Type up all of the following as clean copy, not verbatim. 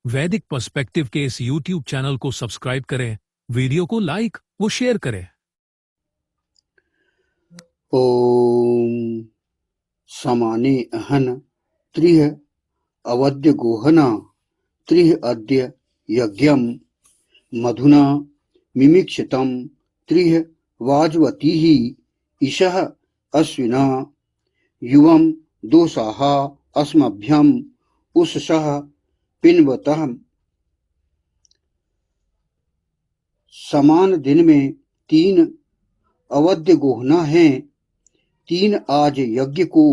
वैदिक पर्सपेक्टिव के इस YouTube चैनल को सब्सक्राइब करें, वीडियो को लाइक व शेयर करें। ओम समाने अहन त्रिह अवद्य गोहना त्रिह अद्य यज्ञम मधुना मिमिक्षितम त्रिह वाजवतीः ईशः अश्विना युवम दोषाः अस्मभ्यम उषसः पिन्वतः। समान दिन में 3 अवध्य गोहना हैं, 3 आज यज्ञ को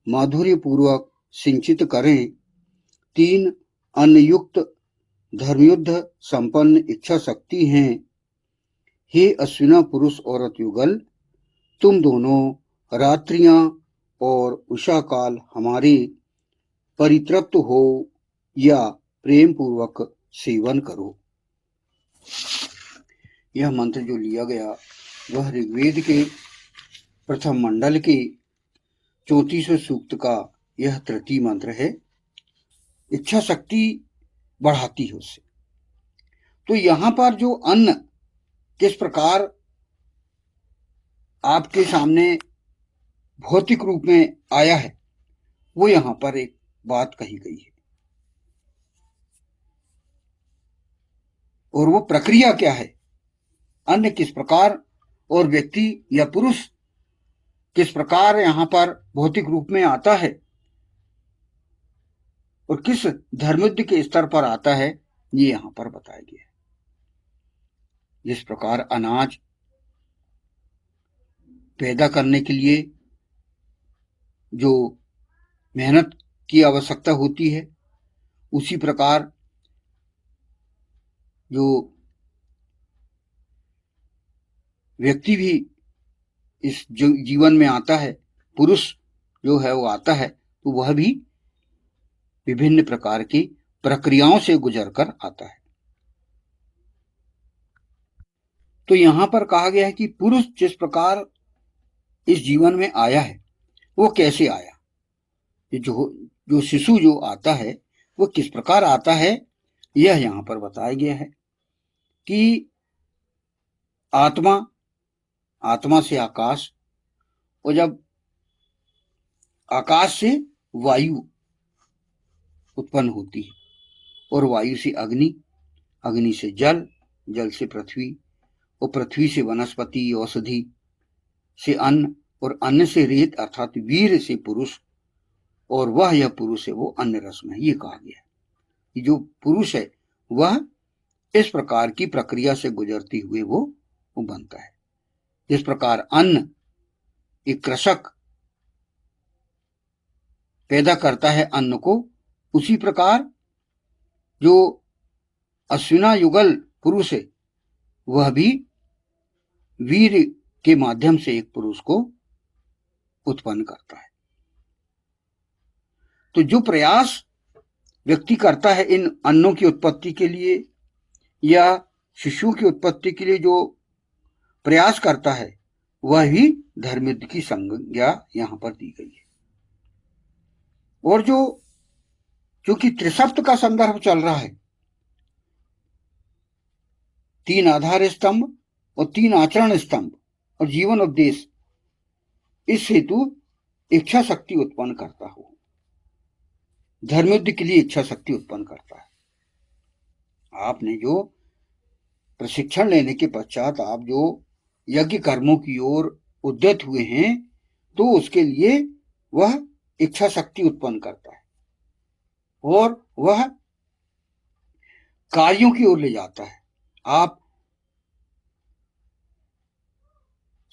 माधुर्य पूर्वक सिंचित करें। 3 अन्नयुक्त धर्मयुद्ध संपन्न इच्छा शक्ति हैं। हे अश्विना पुरुष औरत युगल, तुम दोनों रात्रियां और उषा काल हमारे परितृप्त हो या प्रेम पूर्वक सेवन करो। यह मंत्र जो लिया गया वह ऋग्वेद के प्रथम मंडल के 34वें सूक्त का यह तृतीय मंत्र है। इच्छा शक्ति बढ़ाती है उससे। तो यहां पर जो अन्न किस प्रकार आपके सामने भौतिक रूप में आया है वो यहां पर एक बात कही गई है, और वो प्रक्रिया क्या है, अन्न किस प्रकार और व्यक्ति या पुरुष किस प्रकार यहां पर भौतिक रूप में आता है और किस धर्मयुद्ध के स्तर पर आता है, ये यहां पर बताया गया है। जिस प्रकार अनाज पैदा करने के लिए जो मेहनत की आवश्यकता होती है, उसी प्रकार जो व्यक्ति भी इस जीवन में आता है, पुरुष जो है वो आता है, तो वह भी विभिन्न प्रकार की प्रक्रियाओं से गुजरकर आता है। तो यहां पर कहा गया है कि पुरुष जिस प्रकार इस जीवन में आया है वो कैसे आया, जो शिशु जो आता है वो किस प्रकार आता है, यह यहां पर बताया गया है कि आत्मा से आकाश, और जब आकाश से वायु उत्पन्न होती है, और वायु से अग्नि, अग्नि से जल, जल से पृथ्वी, और पृथ्वी से वनस्पति औषधि से अन्न, और अन्न से रेत अर्थात वीर से पुरुष, और वह यह पुरुष है वो अन्न रस्म है। ये कहा गया है कि जो पुरुष है वह इस प्रकार की प्रक्रिया से गुजरती हुए वो बनता है। जिस प्रकार अन्न एक कृषक पैदा करता है अन्न को, उसी प्रकार जो अश्विना युगल पुरुष है वह भी वीर के माध्यम से एक पुरुष को उत्पन्न करता है। तो जो प्रयास व्यक्ति करता है इन अन्नों की उत्पत्ति के लिए या शिशुओं की उत्पत्ति के लिए, जो प्रयास करता है वह ही धर्मयुद्ध की संज्ञा यहां पर दी गई है। और जो कि त्रिसप्त का संदर्भ चल रहा है, 3 आधार स्तंभ और 3 आचरण स्तंभ और जीवन उपदेश, इस हेतु इच्छा शक्ति उत्पन्न करता हो, धर्मयुद्ध के लिए इच्छा शक्ति उत्पन्न करता है। आपने जो प्रशिक्षण लेने के पश्चात आप जो यज्ञ कर्मों की ओर उद्यत हुए हैं, तो उसके लिए वह इच्छा शक्ति उत्पन्न करता है और वह कार्यों की ओर ले जाता है। आप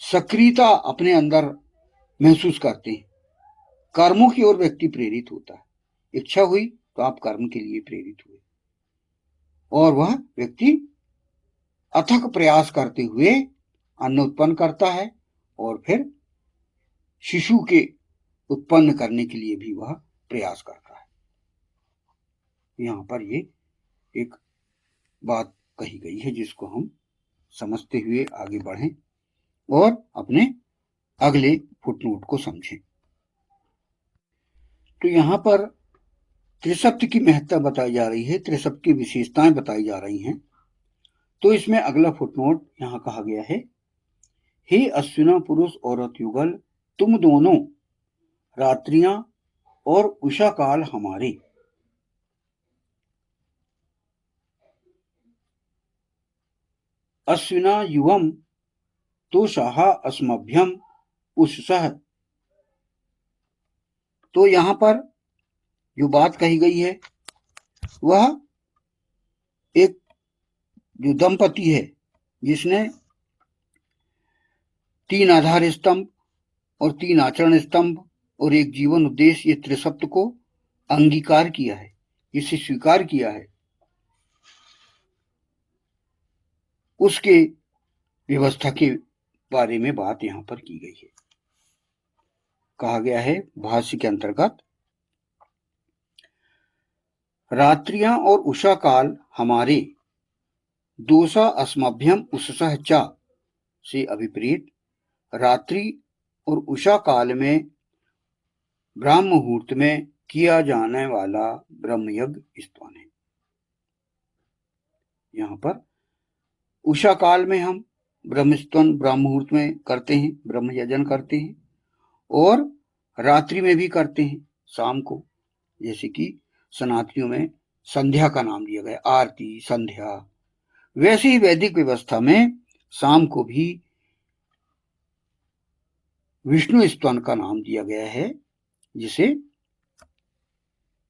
सक्रियता अपने अंदर महसूस करते हैं, कर्मों की ओर व्यक्ति प्रेरित होता है। इच्छा हुई तो आप कर्म के लिए प्रेरित हुए, और वह व्यक्ति अथक प्रयास करते हुए अन्न उत्पन्न करता है, और फिर शिशु के उत्पन्न करने के लिए भी वह प्रयास करता है। यहां पर ये एक बात कही गई है जिसको हम समझते हुए आगे बढ़ें और अपने अगले फुटनोट को समझें। तो यहां पर त्रिसप्त की महत्ता बताई जा रही है, त्रिसप्त की विशेषताएं बताई जा रही हैं। तो इसमें अगला फुटनोट यहां कहा गया है, हे अश्विना पुरुष औरत युगल, तुम दोनों रात्रियां और उषा काल हमारे। अश्विना युवम तो साहा अस्मभ्यम उषसः। तो यहां पर जो बात कही गई है वह एक जो दंपति है जिसने 3 आधार स्तंभ और 3 आचरण स्तंभ और एक जीवन उद्देश्य, ये त्रिसप्त को अंगीकार किया है, इसे स्वीकार किया है, उसके व्यवस्था के बारे में बात यहां पर की गई है। कहा गया है भाष्य के अंतर्गत, रात्रियां और उषा काल हमारे दोषा अस्मभ्यम उससह चा से अभिप्रेत रात्रि और उषा काल में ब्राह्म मुहूर्त में किया जाने वाला ब्रह्मयज्ञ स्तवन है। यहाँ पर उषा काल में हम ब्रह्मस्तवन ब्राह्म मुहूर्त में करते हैं, ब्रह्म यजन करते हैं, और रात्रि में भी करते हैं शाम को, जैसे कि सनातनियों में संध्या का नाम दिया गया, आरती संध्या। वैसे ही वैदिक व्यवस्था में शाम को भी विष्णु स्तवन का नाम दिया गया है, जिसे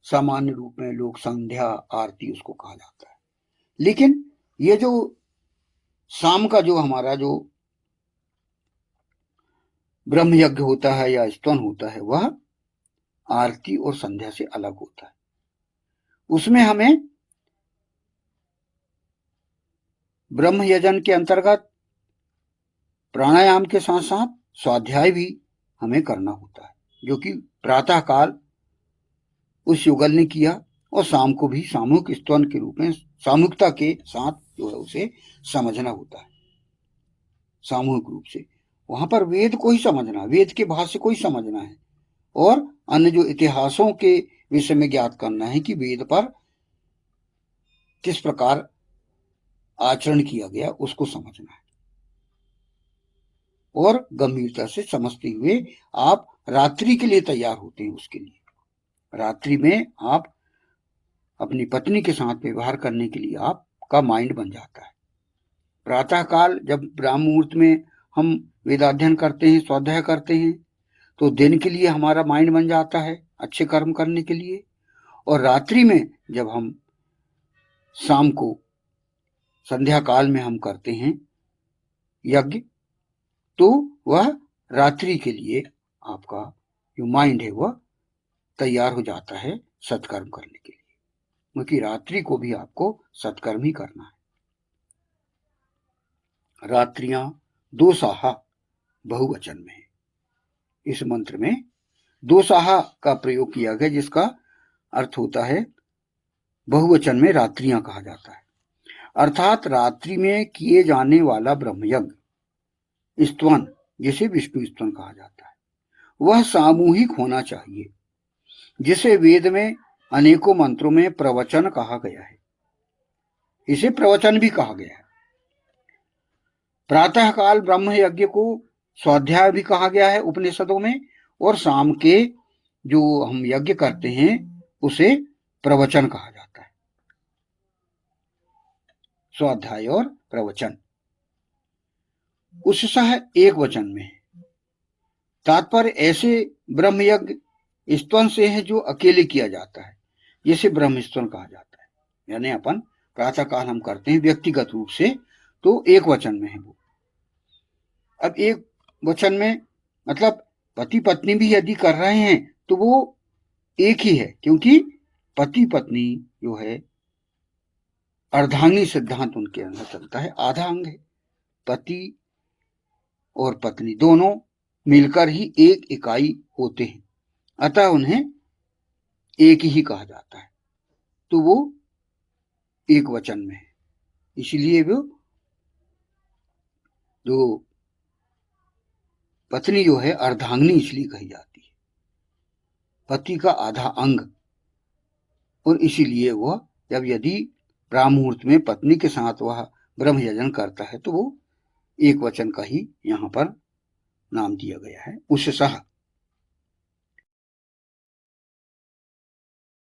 सामान्य रूप में लोग संध्या आरती उसको कहा जाता है। लेकिन ये जो शाम का जो हमारा जो ब्रह्म यज्ञ होता है या स्तवन होता है, वह आरती और संध्या से अलग होता है। उसमें हमें ब्रह्म यजन के अंतर्गत प्राणायाम के साथ साथ स्वाध्याय भी हमें करना होता है, जो कि प्रातः काल उस युगल ने किया, और शाम को भी सामूहिक स्तवन के रूप में सामूहिकता के साथ जो है उसे समझना होता है, सामूहिक रूप से। वहां पर वेद को ही समझना, वेद के भाष्य को ही समझना है, और अन्य जो इतिहासों के विषय में ज्ञात करना है कि वेद पर किस प्रकार आचरण किया गया, उसको समझना है। और गंभीरता से समझते हुए आप रात्रि के लिए तैयार होते हैं। उसके लिए रात्रि में आप अपनी पत्नी के साथ व्यवहार करने के लिए आपका माइंड बन जाता है। प्रातः काल जब ब्राह्म मुहूर्त में हम वेदाध्ययन करते हैं, स्वाध्याय करते हैं, तो दिन के लिए हमारा माइंड बन जाता है अच्छे कर्म करने के लिए। और रात्रि में जब हम शाम को संध्या काल में हम करते हैं यज्ञ, तो वह रात्रि के लिए आपका जो माइंड है वह तैयार हो जाता है सत्कर्म करने के लिए, क्योंकि रात्रि को भी आपको सत्कर्म ही करना है। रात्रियां दो साहा बहुवचन में है। इस मंत्र में दो साहा का प्रयोग किया गया, जिसका अर्थ होता है बहुवचन में रात्रियां कहा जाता है। अर्थात रात्रि में किए जाने वाला ब्रह्मयज्ञ स्तवन, जिसे विष्णु स्तवन कहा जाता है, वह सामूहिक होना चाहिए, जिसे वेद में अनेकों मंत्रों में प्रवचन कहा गया है। इसे प्रवचन भी कहा गया है। प्रातः काल ब्रह्म यज्ञ को स्वाध्याय भी कहा गया है उपनिषदों में, और शाम के जो हम यज्ञ करते हैं उसे प्रवचन कहा जाता है। स्वाध्याय और प्रवचन उससह एक वचन में है। तात्पर्य ऐसे ब्रह्म यज्ञ स्तवन से है जो अकेले किया जाता है, जिसे ब्रह्म स्तवन कहा जाता है। यानी अपन प्रातः काल हम करते हैं व्यक्तिगत रूप से, तो एक वचन में है वो। अब एक वचन में मतलब पति पत्नी भी यदि कर रहे हैं तो वो एक ही है, क्योंकि पति पत्नी जो है अर्धांगी सिद्धांत उनके अंदर चलता है, आधा अंग है। पति और पत्नी दोनों मिलकर ही एक इकाई होते हैं, अतः उन्हें एक ही कहा जाता है, तो वो एक वचन में है। इसलिए वो जो पत्नी जो है अर्धांगिनी इसलिए कही जाती है, पति का आधा अंग। और इसीलिए वह जब यदि ब्राह्मुहूर्त में पत्नी के साथ वह ब्रह्म यजन करता है तो वो एक वचन का ही यहाँ पर नाम दिया गया है, उससह।